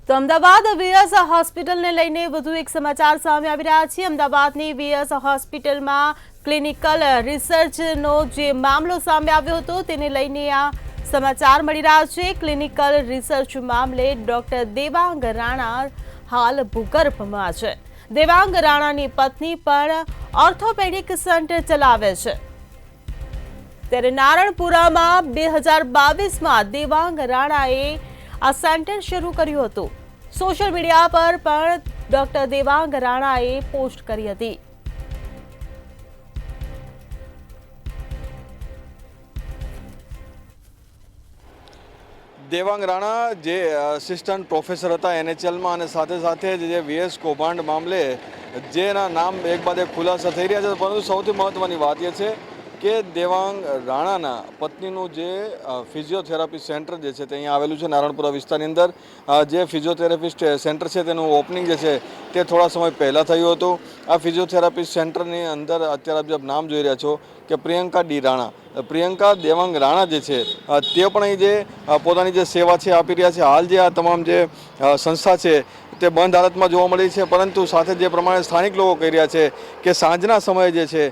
તો અમદાવાદ વીએસ હોસ્પિટલને લઈને વધુ એક સમાચાર સામે આવી રહ્યા છે। અમદાવાદની વીએસ હોસ્પિટલમાં ક્લિનિકલ રિસર્ચનો જે મામલો સામે આવ્યો હતો તેને લઈને આ સમાચાર મળી રહ્યા છે। ક્લિનિકલ રિસર્ચ મામલે ડોક્ટર દેવાંગ રાણા હાલ ભૂગર્ભમાં છે। દેવાંગ રાણાની પત્ની પણ ઓર્થોપેડિક સેન્ટર ચલાવે છે। ત્યારે નારણપુરામાં 2022માં દેવાંગ રાણાએ આ સેન્ટર શરૂ કર્યું હતું। સોશિયલ મીડિયા પર પણ ડોક્ટર દેવાંગ રાણાએ પોસ્ટ કરી હતી। દેવાંગ રાણા જે આસિસ્ટન્ટ પ્રોફેસર હતા એનએચએલમાં અને સાથે સાથે જે વીએસ કૌભાંડ મામલે જેના નામ એક બાદ એક ખુલાસા થઈ રહ્યા છે, પરંતુ સૌથી મહત્વની વાત એ છે કે દેવાંગ રાણાના પત્નીનું જે ફિઝિયોથેરાપી સેન્ટર જે છે તે અહીંયા આવેલું છે નારણપુરા વિસ્તારની અંદર। જે ફિઝિયોથેરાપિસ્ટ સેન્ટર છે તેનું ઓપનિંગ જે છે તે થોડા સમય પહેલાં થયું હતું। આ ફિઝિયોથેરાપી સેન્ટરની અંદર અત્યારે આપ નામ જોઈ રહ્યા છો કે પ્રિયંકા ડી રાણા, પ્રિયંકા દેવાંગ રાણા જે છે તે પણ અહીં જે પોતાની જે સેવા છે આપી રહ્યા છે। હાલ જે આ તમામ જે સંસ્થા છે તે બંધ હાલતમાં જોવા મળી છે, પરંતુ સાથે જે પ્રમાણે સ્થાનિક લોકો કહી રહ્યા છે કે સાંજના સમયે જે છે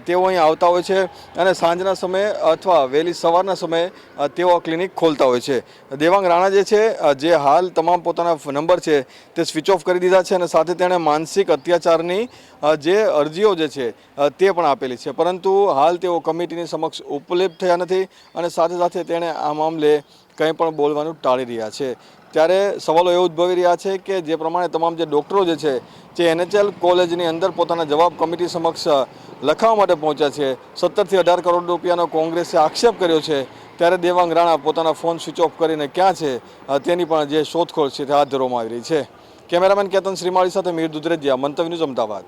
તેઓ અહીં આવતા હોય છે અને સાંજના સમયે અથવા વહેલી સવારના સમયે તેઓ ક્લિનિક ખોલતા હોય છે। દેવાંગ રાણા જે છે જે હાલ તમામ પોતાના નંબર છે તે સ્વિચ ઓફ કરી દીધા છે અને સાથે તેણે માનસિક અત્યાચારની જે અરજીઓ જે છે તે પણ આપેલી છે, પરંતુ હાલ તેઓ કમિટીની સમક્ષ ઉપલબ્ધ થયા નથી અને સાથે સાથે તેણે આ મામલે કંઈ પણ બોલવાનું ટાળી રહ્યા છે। ત્યારે સવાલો એ ઉદ્ભવી રહ્યા છે કે જે પ્રમાણે તમામ જે ડૉક્ટરો જે છે જે એનએચએલ કોલેજની અંદર પોતાના જવાબ કમિટી સમક્ષ લખાવવા માટે પહોંચ્યા છે, 17 થી 18 કરોડ રૂપિયાનો કોંગ્રેસે આક્ષેપ કર્યો છે, ત્યારે દેવાંગ રાણા પોતાના ફોન સ્વિચ ઓફ કરીને ક્યાં છે તેની પણ જે શોધખોળ છે તે હાથ ધરવામાં આવી રહી છે। કેમેરામેન કેતન શ્રીમાળી સાથે મીર દુધરેજિયા, મંતવ્ય ન્યૂઝ, અમદાવાદ।